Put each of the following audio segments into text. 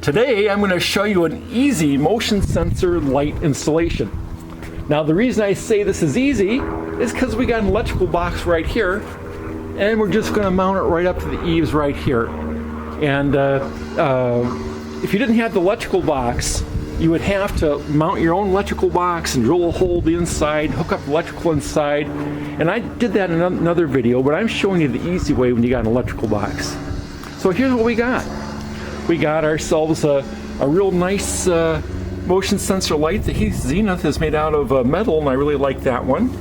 Today I'm going to show you an easy motion sensor light installation. Now the reason I say this is easy is because we got an electrical box right here and we're just going to mount it right up to the eaves right here. And if you didn't have the electrical box, you would have to mount your own electrical box and drill a hole the inside, hook up electrical inside. And I did that in another video, but I'm showing you the easy way when you got an electrical box. So here's what we got. We got ourselves a real nice motion sensor light. The Heath Zenith is made out of metal, and I really like that one.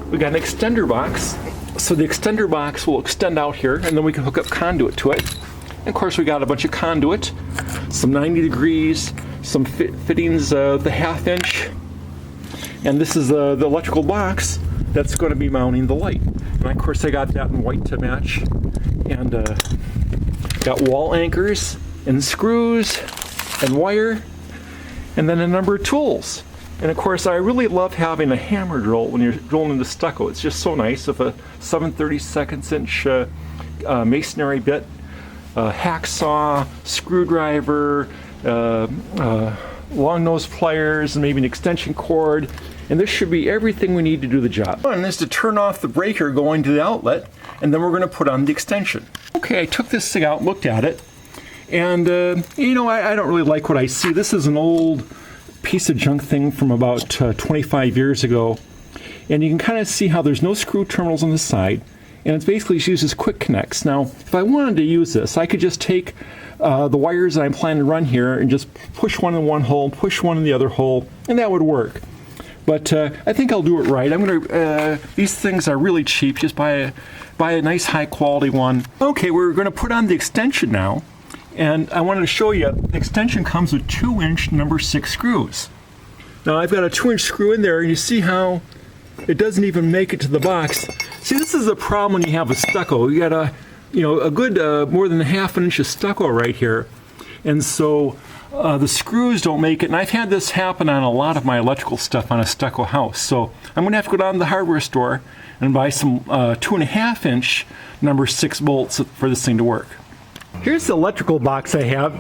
We got an extender box. So the extender box will extend out here, and then we can hook up conduit to it. And of course we got a bunch of conduit, some 90 degrees, some fittings, the 1/2 inch. And this is the electrical box that's going to be mounting the light. And of course I got that in white to match. And got wall anchors and screws and wire, and then a number of tools. And of course I really love having a hammer drill when you're drilling into stucco. It's just so nice with a 7/32 inch masonry bit, hacksaw, screwdriver, long nose pliers, and maybe an extension cord. And this should be everything we need to do the job. One is to turn off the breaker going to the outlet, and then we're going to put on the extension. Okay, I took this thing out, looked at it, and you know, I don't really like what I see. This is an old piece of junk thing from about 25 years ago, and you can kind of see how there's no screw terminals on the side, and it's basically used as quick connects. Now, if I wanted to use this, I could just take the wires that I'm planning to run here and just push one in one hole, push one in the other hole, and that would work. But I think I'll do it right. I'm gonna. These things are really cheap. Just buy a nice high quality one. Okay, we're going to put on the extension now, and I wanted to show you the extension comes with 2-inch number 6 screws. Now I've got a 2-inch screw in there, and you see how it doesn't even make it to the box. See, this is a problem when you have a stucco. You got a good more than 1/2 inch of stucco right here, and so the screws don't make it. And I've had this happen on a lot of my electrical stuff on a stucco house. So I'm going to have to go down to the hardware store and buy some 2.5 inch number 6 bolts for this thing to work. Here's the electrical box I have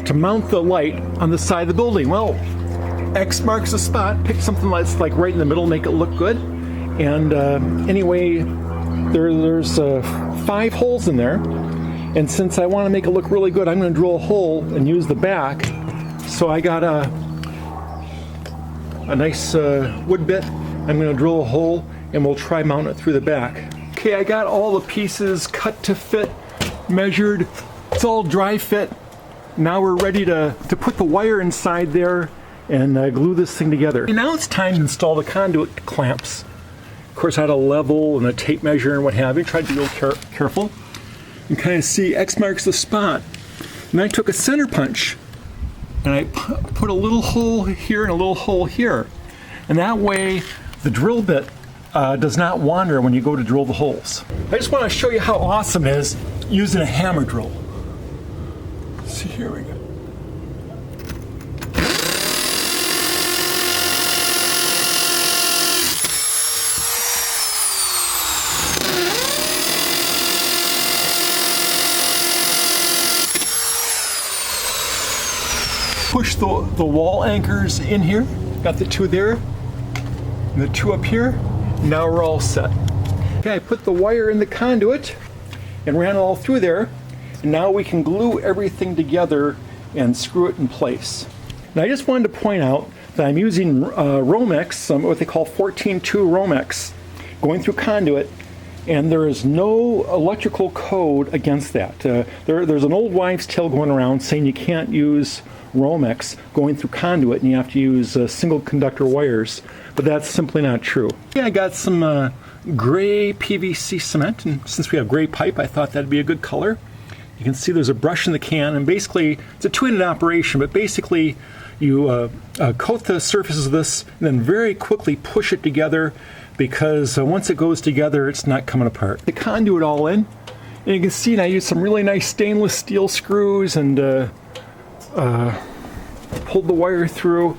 to mount the light on the side of the building. Well, X marks the spot. Pick something that's like right in the middle, make it look good. And anyway, there's 5 holes in there. And since I want to make it look really good, I'm going to drill a hole and use the back. So I got a nice wood bit. I'm going to drill a hole and we'll try mounting it through the back. Okay, I got all the pieces cut to fit, measured. It's all dry fit. Now we're ready to put the wire inside there and glue this thing together. And now it's time to install the conduit clamps. Of course, I had a level and a tape measure and what have you. Tried to be real careful. You can kind of see X marks the spot. And I took a center punch and I put a little hole here and a little hole here. And that way the drill bit does not wander when you go to drill the holes. I just want to show you how awesome it is using a hammer drill. See, here we go. Push the wall anchors in here. Got the 2 there and the 2 up here. Now we're all set. Okay, I put the wire in the conduit and ran it all through there. And now we can glue everything together and screw it in place. Now I just wanted to point out that I'm using Romex, what they call 14-2 Romex, going through conduit, and there is no electrical code against that. There's an old wives' tale going around saying you can't use Romex going through conduit and you have to use single conductor wires, but that's simply not true. Yeah, I got some gray PVC cement, and since we have gray pipe, I thought that'd be a good color. You can see there's a brush in the can, and basically it's a 2-handed operation, but basically you coat the surfaces of this and then very quickly push it together, because once it goes together it's not coming apart. The conduit all in, and you can see I used some really nice stainless steel screws and pulled the wire through.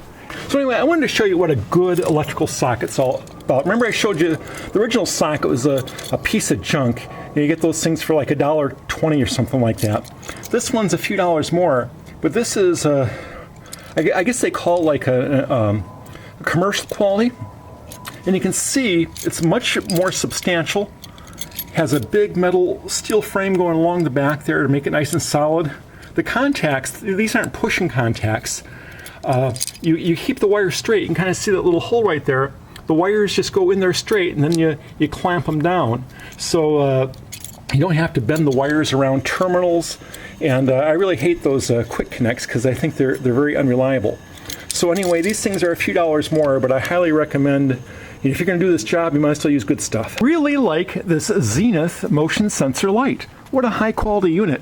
So anyway, I wanted to show you what a good electrical socket's all about. Remember I showed you the original socket was a piece of junk. You get those things for like $1.20 or something like that. This one's a few dollars more, But this is, I guess they call it like a commercial quality. And you can see it's much more substantial. Has a big metal steel frame going along the back there to make it nice and solid. The contacts, these aren't pushing contacts. You keep the wire straight. You can kind of see that little hole right there. The wires just go in there straight, and then you clamp them down. So you don't have to bend the wires around terminals. And I really hate those quick connects because I think they're very unreliable. So anyway, these things are a few dollars more, but I highly recommend, if you're going to do this job, you might as well use good stuff. Really like this Zenith motion sensor light. What a high quality unit.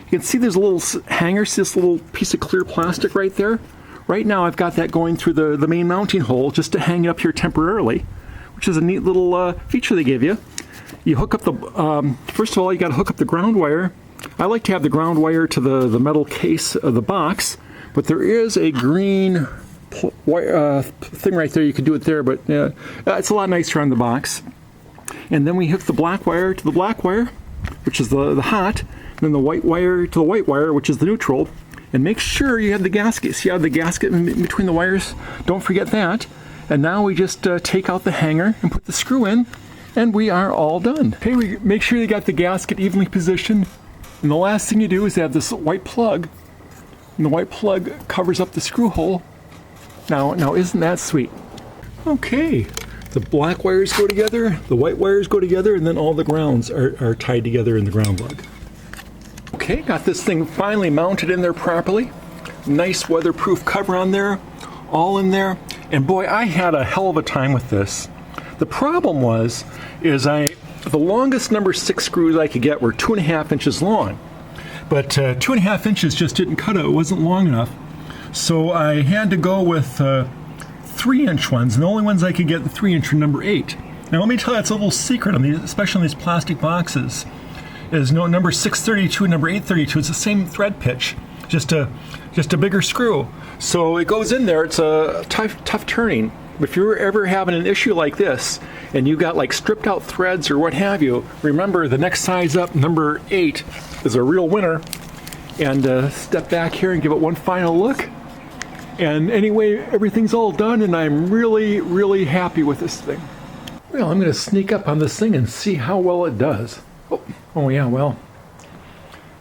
You can see there's a little hanger, see this little piece of clear plastic right there? Right now I've got that going through the main mounting hole just to hang it up here temporarily, which is a neat little feature they give you. You hook up the, first of all, you got to hook up the ground wire. I like to have the ground wire to the metal case of the box, but there is a green thing right there. You could do it there, but it's a lot nicer on the box. And then we hook the black wire to the black wire, which is the hot, and then the white wire to the white wire, which is the neutral. And make sure you have the gasket. See how the gasket in between the wires? Don't forget that. And now we just take out the hanger and put the screw in, and we are all done. Okay, we make sure you got the gasket evenly positioned. And the last thing you do is add this white plug, and the white plug covers up the screw hole. Now isn't that sweet? Okay, the black wires go together, the white wires go together, and then all the grounds are tied together in the ground lug. Okay, got this thing finally mounted in there properly. Nice weatherproof cover on there, all in there. And boy, I had a hell of a time with this. The problem the longest number 6 screws I could get were 2.5 inches long. But 2.5 inches just didn't cut it, it wasn't long enough. So I had to go with 3-inch ones, and the only ones I could get the 3-inch are number 8. Now let me tell you, it's a little secret on these, especially on these plastic boxes, is number 632 and number 832. It's the same thread pitch, just a bigger screw. So it goes in there. It's a tough turning. If you're ever having an issue like this, and you got like stripped out threads or what have you, remember the next size up, number 8, is a real winner. And step back here and give it one final look. And anyway, everything's all done, and I'm really, really happy with this thing. Well, I'm going to sneak up on this thing and see how well it does. Oh yeah, well,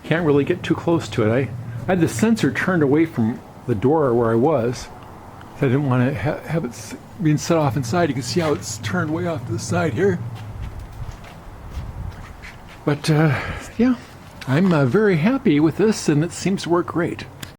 can't really get too close to it. I had the sensor turned away from the door where I was. I didn't want to have it being set off inside. You can see how it's turned way off to the side here. But yeah, I'm very happy with this, and it seems to work great.